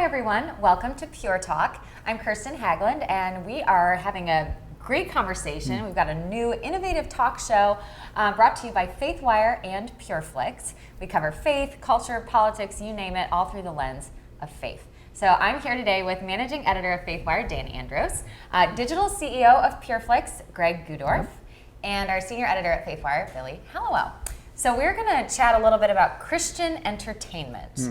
everyone. Welcome to PureTalk. I'm Kirsten Haglund, and we are having a great conversation. We've got a new innovative talk show brought to you by FaithWire and PureFlix. We cover faith, culture, politics, you name it, all through the lens of faith. So I'm here today with Managing Editor of FaithWire, Dan Andros, Digital CEO of PureFlix, Greg Gudorf, and our Senior Editor at FaithWire, Billy Hallowell. So we're going to chat a little bit about Christian entertainment.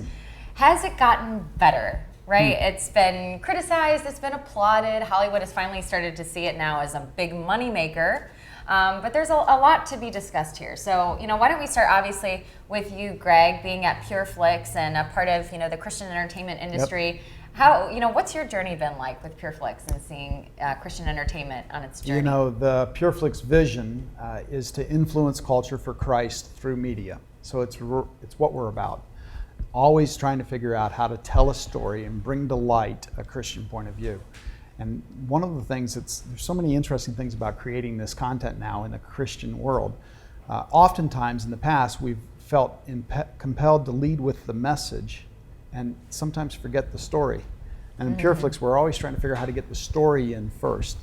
Has it gotten better, right? It's been criticized, it's been applauded. Hollywood has finally started to see it now as a big moneymaker. But there's a lot to be discussed here. So, why don't we start obviously with you, Greg, being at PureFlix and a part of, the Christian entertainment industry. Yep. How, what's your journey been like with PureFlix and seeing Christian entertainment on its journey? The PureFlix vision is to influence culture for Christ through media. So it's what we're about. Always trying to figure out how to tell a story and bring to light a Christian point of view. And one of the things there's so many interesting things about creating this content now in the Christian world. Oftentimes in the past, we've felt compelled to lead with the message and sometimes forget the story. And in PureFlix, we're always trying to figure out how to get the story in first.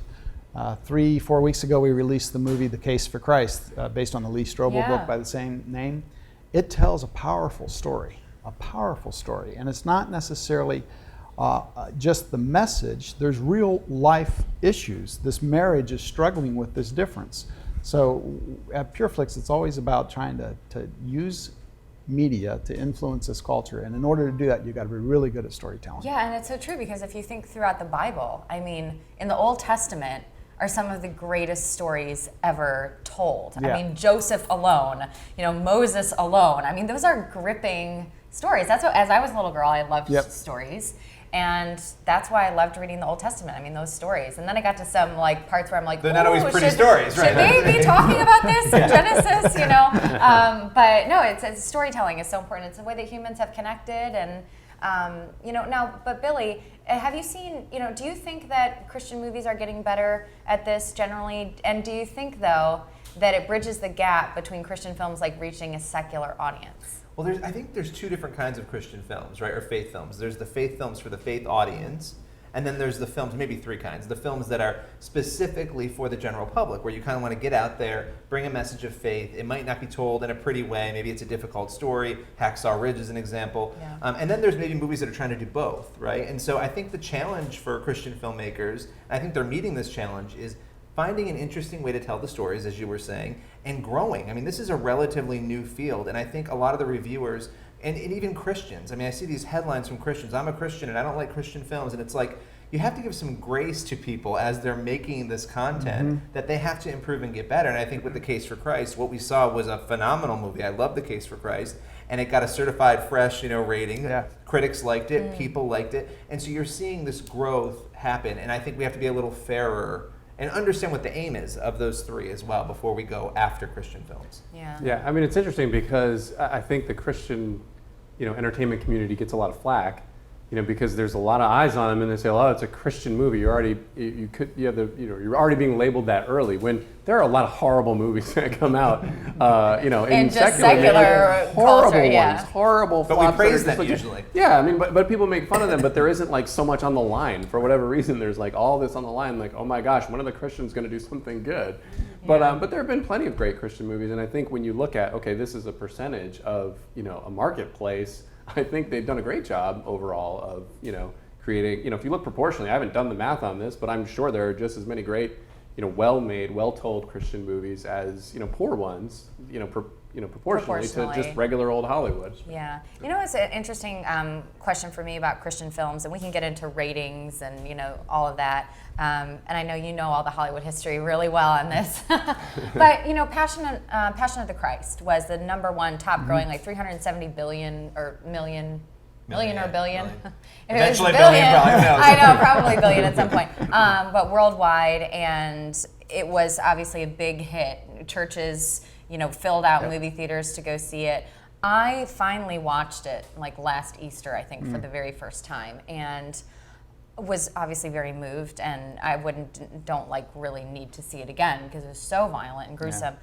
3-4 weeks ago, we released the movie The Case for Christ, based on the Lee Strobel book by the same name. It tells a powerful story. And it's not necessarily just the message. There's real life issues. This marriage is struggling with this difference. So at PureFlix, it's always about trying to use media to influence this culture. And in order to do that, you've got to be really good at storytelling. Yeah, and it's so true, because if you think throughout the Bible, in the Old Testament are some of the greatest stories ever told. Yeah. Joseph alone, Moses alone. Those are gripping stories. That's what, as I was a little girl, I loved stories. And that's why I loved reading the Old Testament. Those stories. And then I got to some parts where I'm like, they're not always pretty stories, right? Should they be talking about this in Genesis? But no, it's storytelling is so important. It's the way that humans have connected. And now, but Billy, have you seen? Do you think that Christian movies are getting better at this generally? And do you think though that it bridges the gap between Christian films reaching a secular audience? Well, I think there's two different kinds of Christian films, right, or faith films. There's the faith films for the faith audience, and then there's the films, maybe three kinds, the films that are specifically for the general public, where you kind of want to get out there, bring a message of faith. It might not be told in a pretty way. Maybe it's a difficult story. Hacksaw Ridge is an example. Yeah. And then there's maybe movies that are trying to do both, right? And so I think the challenge for Christian filmmakers, I think they're meeting this challenge, is finding an interesting way to tell the stories, as you were saying, and growing. This is a relatively new field, and I think a lot of the reviewers, and even Christians, I see these headlines from Christians, I'm a Christian and I don't like Christian films, and it's like, you have to give some grace to people as they're making this content, that they have to improve and get better. And I think with The Case for Christ, what we saw was a phenomenal movie. I love The Case for Christ, and it got a certified fresh, rating. Yeah. Critics liked it, people liked it, and so you're seeing this growth happen, and I think we have to be a little fairer and understand what the aim is of those three as well before we go after Christian films. Yeah, it's interesting because I think the Christian, entertainment community gets a lot of flack, because there's a lot of eyes on them, and they say, "Oh, it's a Christian movie. You're already you're already being labeled that early." When there are a lot of horrible movies that come out, in secular culture, ones, horrible. But we praise them usually. Yeah, but people make fun of them, but there isn't so much on the line for whatever reason. There's all this on the line, oh my gosh, one of the Christians going to do something good. Yeah. But there have been plenty of great Christian movies, and I think when you look at, okay, this is a percentage of a marketplace, I think they've done a great job overall of creating. If you look proportionally, I haven't done the math on this, but I'm sure there are just as many great well-made, well-told Christian movies as poor ones, proportionally to just regular old Hollywood. Yeah, it's an interesting question for me about Christian films, and we can get into ratings and all of that. And I know all the Hollywood history really well on this. But Passion of the Christ was the #1 top growing, 370 billion or million. Million or billion? Eventually billion, probably. I know, probably billion at some point. But worldwide, and it was obviously a big hit. Churches, filled out movie theaters to go see it. I finally watched it last Easter, I think, for the very first time, and was obviously very moved, and I don't really need to see it again because it was so violent and gruesome.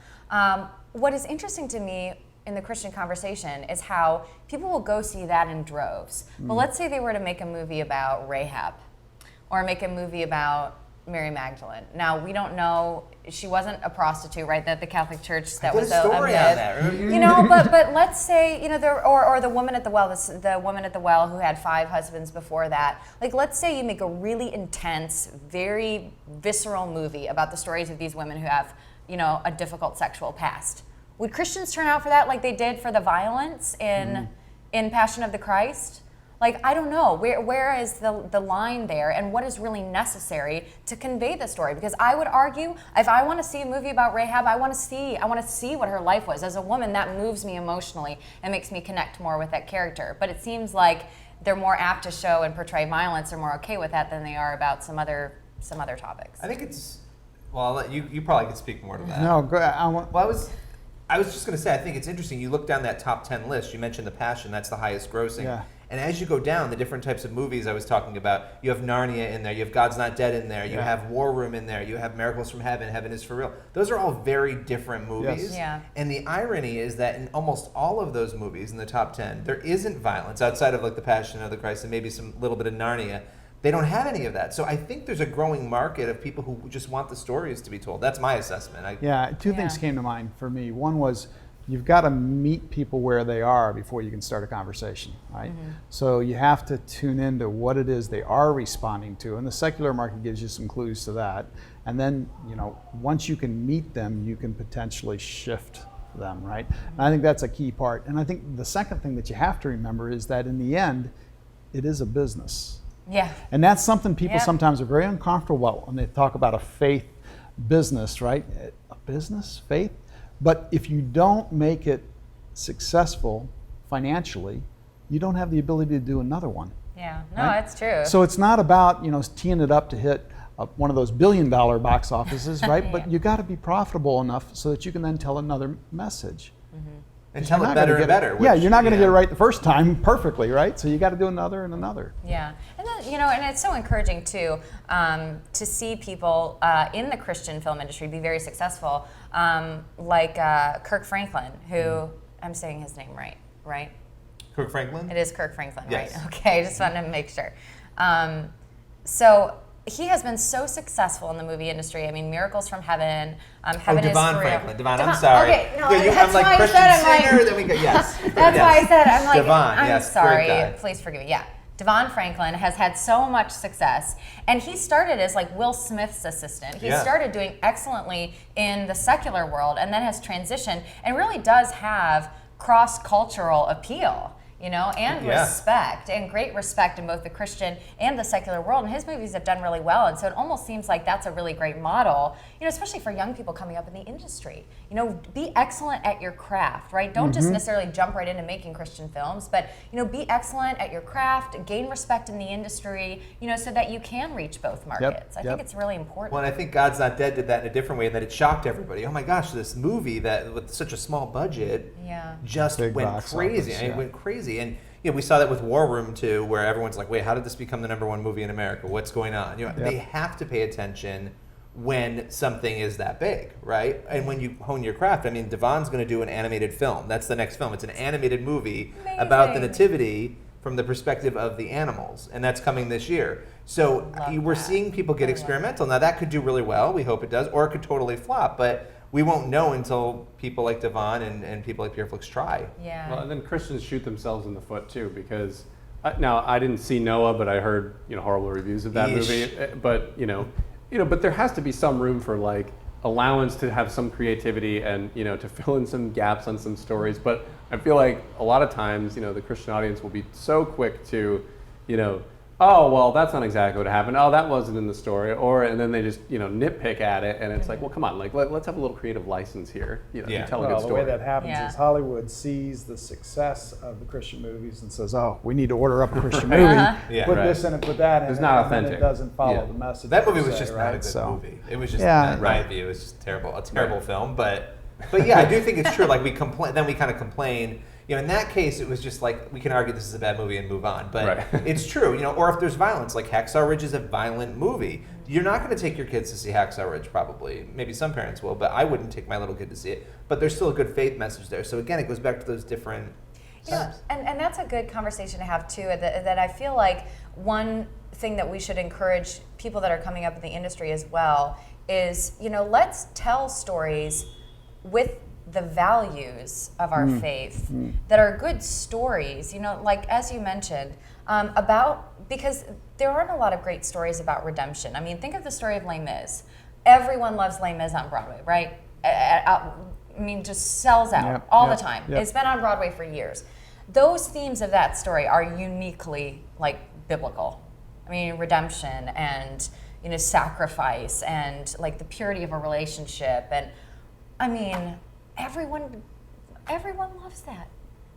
What is interesting to me in the Christian conversation is how people will go see that in droves. But let's say they were to make a movie about Rahab or make a movie about Mary Magdalene. Now, we don't know, she wasn't a prostitute, right? That the Catholic Church, that was a story myth. on that, remember? You know, but let's say, you know, or the woman at the well, the woman at the well who had 5 husbands before that. Like, let's say you make a really intense, very visceral movie about the stories of these women who have, you know, a difficult sexual past. Would Christians turn out for that like they did for the violence in Passion of the Christ? Like, I don't know, where is the line there, and what is really necessary to convey the story? Because I would argue, if I want to see a movie about Rahab, I want to see what her life was. As a woman, that moves me emotionally and makes me connect more with that character. But it seems like they're more apt to show and portray violence, they're more okay with that than they are about some other topics. I think it's, well, I'll let you probably could speak more to that. No, go ahead. I was just going to say, I think it's interesting. You look down that top 10 list. You mentioned The Passion. That's the highest grossing. Yeah. And as you go down the different types of movies I was talking about, you have Narnia in there. You have God's Not Dead in there. You have War Room in there. You have Miracles from Heaven. Heaven is for Real. Those are all very different movies. Yes. Yeah. And the irony is that in almost all of those movies in the top 10, there isn't violence outside of like The Passion of the Christ and maybe some little bit of Narnia. They don't have any of that. So I think there's a growing market of people who just want the stories to be told. That's my assessment. Two things came to mind for me. One was you've got to meet people where they are before you can start a conversation, right? So you have to tune into what it is they are responding to, and the secular market gives you some clues to that. And then, you know, once you can meet them, you can potentially shift them, right? And I think that's a key part. And I think the second thing that you have to remember is that in the end, it is a business. Yeah. And that's something people sometimes are very uncomfortable about when they talk about a faith business, right? A business, faith? But if you don't make it successful financially, you don't have the ability to do another one. Yeah, no, right? that's true. So it's not about, you know, teeing it up to hit one of those billion-dollar box offices, right? But you got to be profitable enough so that you can then tell another message. And tell it better and better. Yeah, you're not going to get it right the first time perfectly, right? So you got to do another and another. Yeah, and then, you know, and it's so encouraging too to see people in the Christian film industry be very successful, like Kirk Franklin, who I'm saying his name right? Kirk Franklin? It is Kirk Franklin, yes. Right? Okay, I just wanted to make sure. So he has been so successful in the movie industry. I mean, Miracles from Heaven, Heaven is Devon for Franklin. Real. Devon, I'm sorry. Okay, no, I'm like Christian singer. Then we go, yes. That's why I said, I'm like, Devon, I'm yes, sorry. great guy. Please forgive me. Yeah. Devon Franklin has had so much success, and he started as like Will Smith's assistant. He started doing excellently in the secular world, and then has transitioned and really does have cross-cultural appeal, you know, and respect, and great respect in both the Christian and the secular world. And his movies have done really well. And so it almost seems like that's a really great model, you know, especially for young people coming up in the industry. You know, be excellent at your craft, right? Don't just necessarily jump right into making Christian films, but, you know, be excellent at your craft, gain respect in the industry, you know, so that you can reach both markets. I think it's really important. Well, and I think God's Not Dead did that in a different way, in that it shocked everybody. Oh my gosh, this movie that with such a small budget just went crazy. It went crazy. And you know, we saw that with War Room too, where everyone's like, wait, how did this become the #1 movie in America? What's going on? You know, they have to pay attention when something is that big, right? And when you hone your craft, I mean, Devon's going to do an animated film. That's the next film. It's an animated movie about the nativity from the perspective of the animals, and that's coming this year. So we're seeing people get experimental. Now that could do really well. We hope it does, or it could totally flop. But we won't know until people like Devon and people like PureFlix try. Yeah. Well, and then Christians shoot themselves in the foot too, because now I didn't see Noah, but I heard, you know, horrible reviews of that movie. But but there has to be some room for like allowance to have some creativity and, you know, to fill in some gaps on some stories. But I feel like a lot of times, you know, the Christian audience will be so quick to, you know, oh, well, that's not exactly what happened. Oh, that wasn't in the story. And then they just, you know, nitpick at it. And it's like, well, come on, like, let's have a little creative license here. You know, to tell a good story. The way that happens is Hollywood sees the success of the Christian movies and says, oh, we need to order up a Christian movie. Put this in and put that in. It's not authentic. And it doesn't follow the message. That movie was just not a good movie. It was just, in my view, it was just terrible. A terrible film. But yeah, I do think it's true. Like we complain, then we kind of complain, In that case, it was just like, we can argue this is a bad movie and move on. But Right. it's true, or if there's violence, like Hacksaw Ridge is a violent movie. You're not going to take your kids to see Hacksaw Ridge, probably. Maybe some parents will, but I wouldn't take my little kid to see it. But there's still a good faith message there. So again, it goes back to those different steps. And that's a good conversation to have too, that I feel like one thing that we should encourage people that are coming up in the industry as well is, let's tell stories with the values of our faith that are good stories, like as you mentioned, because there aren't a lot of great stories about redemption. I mean, think of the story of Les Mis. Everyone loves Les Mis on Broadway, right? Just sells out all the time. Yep. It's been on Broadway for years. Those themes of that story are uniquely biblical. I mean, redemption and sacrifice and the purity of a relationship, and I mean, everyone loves that,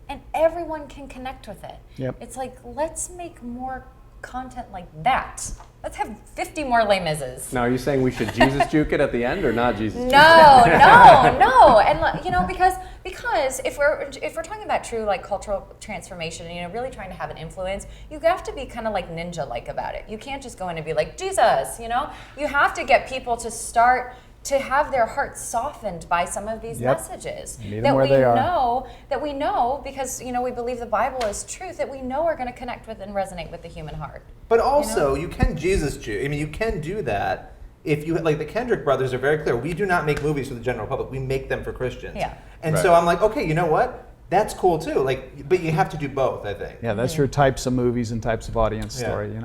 and everyone can connect with it. Yep. It's let's make more content like that. Let's have 50 more Les Mises. Now, are you saying we should Jesus juke it at the end or not Jesus juke it? No, and because if we're talking about true cultural transformation and really trying to have an influence, you have to be kind of ninja about it. You can't just go in and be like Jesus. You have to get people to start to have their hearts softened by some of these messages that we know because we believe the Bible is truth, that we know are going to connect with and resonate with the human heart. But also, you can Jesus Jew. I mean, you can do that if you the Kendrick brothers are very clear. We do not make movies for the general public. We make them for Christians. Yeah. And so I'm like, okay, you know what? That's cool too. But you have to do both, I think. Yeah, that's your types of movies and types of audience story,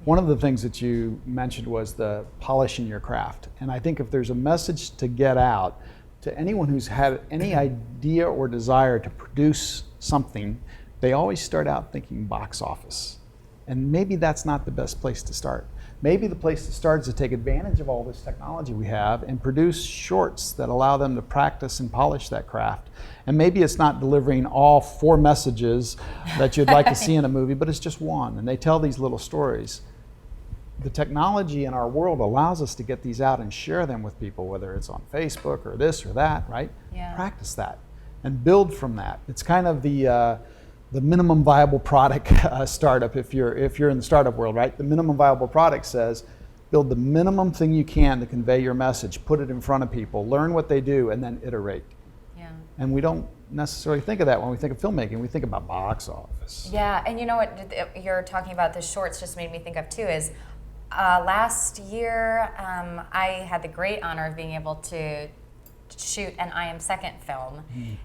One of the things that you mentioned was the polishing your craft. And I think if there's a message to get out to anyone who's had any idea or desire to produce something, they always start out thinking box office. And maybe that's not the best place to start. Maybe the place to start is to take advantage of all this technology we have and produce shorts that allow them to practice and polish that craft. And maybe it's not delivering all 4 messages that you'd like to see in a movie, but it's just one. And they tell these little stories. The technology in our world allows us to get these out and share them with people, whether it's on Facebook or this or that, right? Yeah. Practice that and build from that. It's kind of the minimum viable product startup if you're in the startup world, right? The minimum viable product says build the minimum thing you can to convey your message, put it in front of people, learn what they do, and then iterate. Yeah. And we don't necessarily think of that when we think of filmmaking. We think about box office. Yeah, and you know what you're talking about, the shorts just made me think of too is last year I had the great honor of being able to shoot an I Am Second film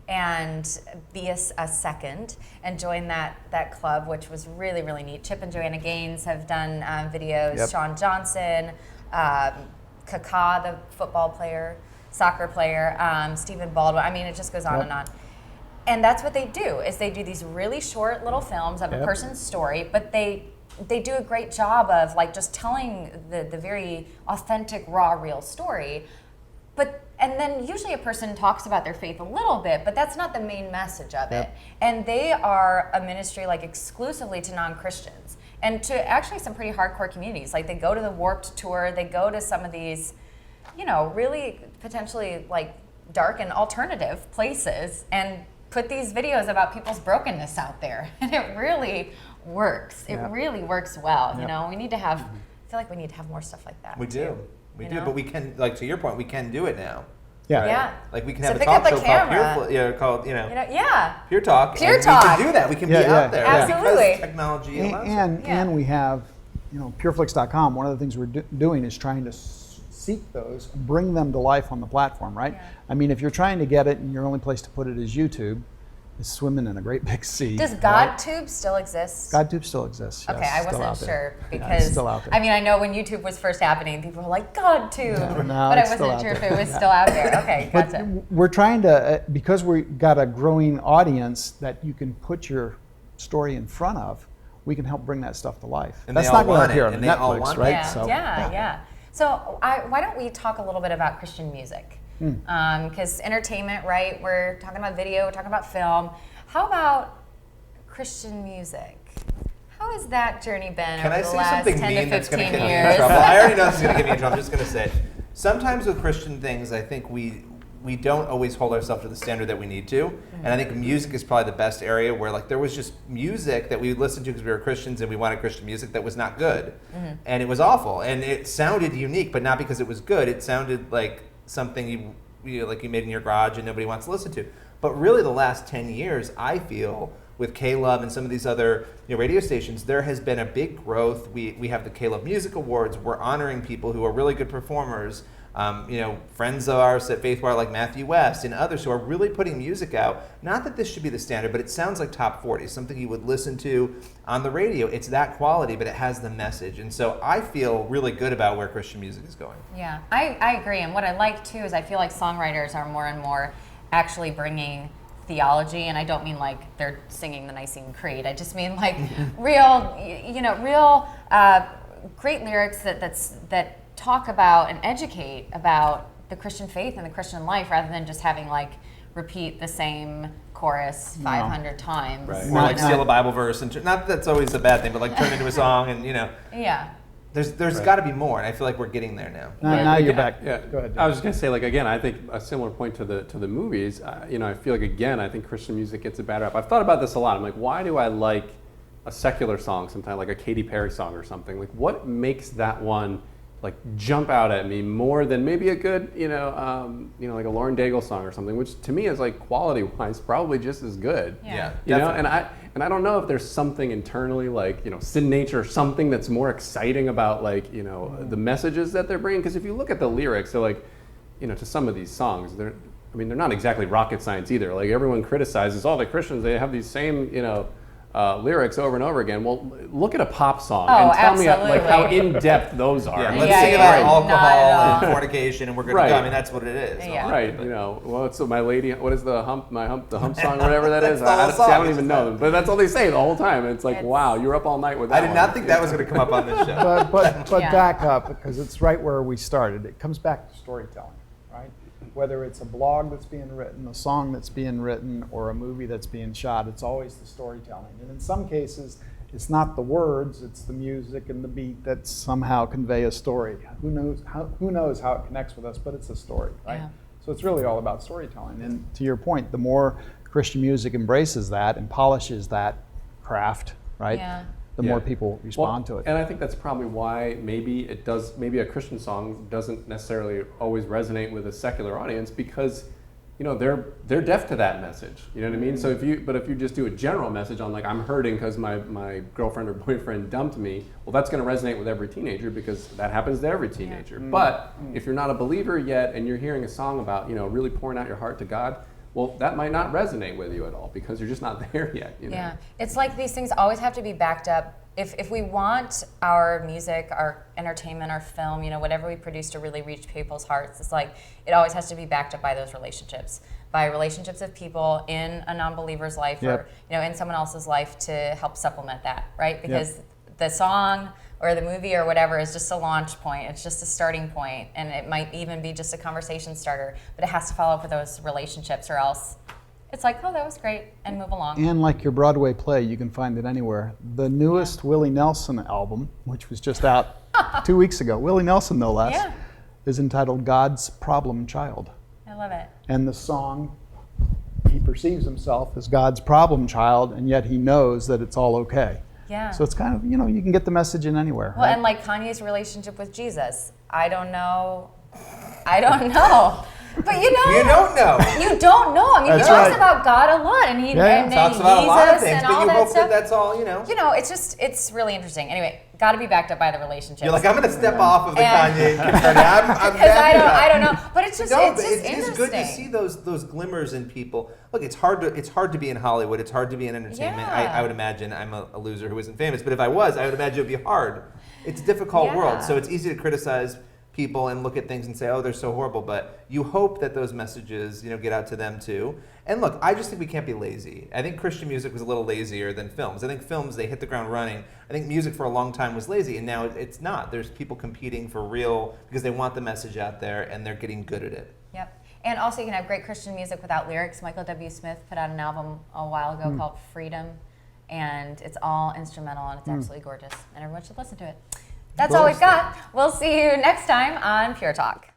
and be a second and join that club, which was really, really neat. Chip and Joanna Gaines have done videos. Yep. Sean Johnson, Kaká, the football player, soccer player, Stephen Baldwin. I mean, it just goes on and on. And that's what they do, is they do these really short little films of a person's story, but they do a great job of just telling the very authentic, raw, real story. And then usually a person talks about their faith a little bit, but that's not the main message of it. And they are a ministry exclusively to non-Christians and to actually some pretty hardcore communities. They go to the Warped Tour, they go to some of these, really potentially dark and alternative places and put these videos about people's brokenness out there. And it really works. It really works well. We need to have, I feel like we need to have more stuff like that. We do. We do, but we can, to your point, we can do it now. Yeah. Right? Yeah. We can So have a pick talk up a show camera. called Pure Pure Talk. And we Talk. can do that. We can be out there. Absolutely. Because technology allows it. And we have, PureFlix.com. One of the things we're doing is trying to seek those, bring them to life on the platform, right? Yeah. I mean, if you're trying to get it and your only place to put it is YouTube, it's swimming in a great big sea. Does right? GodTube still exist? GodTube still exists. Yes, Okay, I still wasn't out there. sure Yeah, because it's still out there. I mean, I know when YouTube was first happening, people were like GodTube, No, but I it's still wasn't out sure if there. it was still out there. Okay, But gotcha. we're trying to, because we've got a growing audience that you can put your story in front of, we can help bring that stuff to life. And That's they all not going to want appear it, on and they all Netflix, want it. right? Yeah. So why don't we talk a little bit about Christian music? Because entertainment, right? We're talking about video, we're talking about film. How about Christian music? How has that journey been Can over I the say last something 10 mean to that's going 15 to get me in years? trouble? I already know this is going to get me in trouble. I'm just going to say, sometimes with Christian things, I think we we don't always hold ourselves to the standard that we need to. And I think music is probably the best area where like there was just music that we listened to because we were Christians and we wanted Christian music that was not good. And it was awful. And it sounded unique, but not because it was good. It sounded like something you made in your garage and nobody wants to listen to. But really the last 10 years, I feel, with K-Love and some of these other radio stations, there has been a big growth. We have the K-Love Music Awards. We're honoring people who are really good performers. Friends of ours at Faithwire like Matthew West and others who are really putting music out. Not that this should be the standard, but it sounds like top 40, something you would listen to on the radio. It's that quality, but it has the message. And so I feel really good about where Christian music is going. Yeah, I agree. And what I like too is I feel like songwriters are more and more actually bringing theology, and I don't mean like they're singing the Nicene Creed. I just mean like real great lyrics that talk about and educate about the Christian faith and the Christian life, rather than just having like repeat the same chorus 500 times. Right. Or like steal a Bible verse and not that that's always a bad thing, but like turn it into a song and Yeah. There's got to be more, and I feel like we're getting there now. Now you're back. Yeah, Go ahead. I was just gonna say, like, again, I think a similar point to the movies. I feel like, again, I think Christian music gets a bad rap. I've thought about this a lot. I'm like, why do I like a secular song sometimes, like a Katy Perry song or something? Like, what makes that one like jump out at me more than maybe a good, like a Lauren Daigle song or something, which to me is like quality-wise probably just as good. Yeah. And I don't know if there's something internally like, sin nature or something that's more exciting about like, the messages that they're bringing. Because if you look at the lyrics, they're like, to some of these songs, they're not exactly rocket science either. Like everyone criticizes all the Christians, they have these same, lyrics over and over again. Well, look at a pop song and tell me like how in depth those are. Yeah, let's sing about alcohol and fornication, and we're good to go. I mean, that's what it is. Yeah. Right. Well, it's my lady. What is the hump song, whatever that is? I song. don't even know them, but that's all they say the whole time. It's like, wow, you're up all night with that. I did not think that was going to come up on this show. But back up, because it's right where we started. It comes back to storytelling, right? Whether it's a blog that's being written, a song that's being written, or a movie that's being shot, it's always the storytelling. And in some cases, it's not the words, it's the music and the beat that somehow convey a story. Who knows how it connects with us, but it's a story, right? Yeah. So it's really all about storytelling. And to your point, the more Christian music embraces that and polishes that craft, right? Yeah. The more people respond to it. And I think that's probably why maybe a Christian song doesn't necessarily always resonate with a secular audience, because they're deaf to that message. You know what I mean? So if you just do a general message on like, I'm hurting because my girlfriend or boyfriend dumped me, well, that's going to resonate with every teenager because that happens to every teenager. But if you're not a believer yet and you're hearing a song about really pouring out your heart to God, well, that might not resonate with you at all because you're just not there yet. Yeah, it's like these things always have to be backed up. If we want our music, our entertainment, our film, whatever we produce to really reach people's hearts, it's like it always has to be backed up by those relationships, by relationships of people in a non-believer's life or in someone else's life to help supplement that, right? Because the song or the movie or whatever is just a launch point. It's just a starting point, and it might even be just a conversation starter, but it has to follow up with those relationships, or else it's like, oh, that was great, and move along. And like your Broadway play, you can find it anywhere. The newest Willie Nelson album, which was just out 2 weeks ago, Willie Nelson no less, is entitled God's Problem Child. I love it. And the song, he perceives himself as God's problem child, and yet he knows that it's all okay. Yeah. So it's kind of, you can get the message in anywhere. Well, right? and like Kanye's relationship with Jesus, I don't know. But You don't know. You don't know. I mean, That's he talks right. about God a lot, and he Talks about a lot of things, and but all you that hope stuff. that that's all. It's really interesting. Anyway, got to be backed up by the relationships. You're like, I'm going to step off of the And- Kanye. I'm because I happy don't know, but it's just it's interesting. good to see those glimmers in people. Look, it's hard to be in Hollywood. It's hard to be in entertainment. Yeah. I would imagine I'm a loser who isn't famous, but if I was, I would imagine it would be hard. It's a difficult world, so it's easy to criticize people and look at things and say, oh, they're so horrible, but you hope that those messages get out to them too. And look, I just think we can't be lazy. I think Christian music was a little lazier than films. I think films, they hit the ground running. I think music for a long time was lazy, and now it's not. There's people competing for real because they want the message out there, and they're getting good at it. Yep. And also, you can have great Christian music without lyrics. Michael W. Smith put out an album a while ago called Freedom, and it's all instrumental, and it's absolutely gorgeous, and everyone should listen to it. That's all we've got. We'll see you next time on Pure Talk.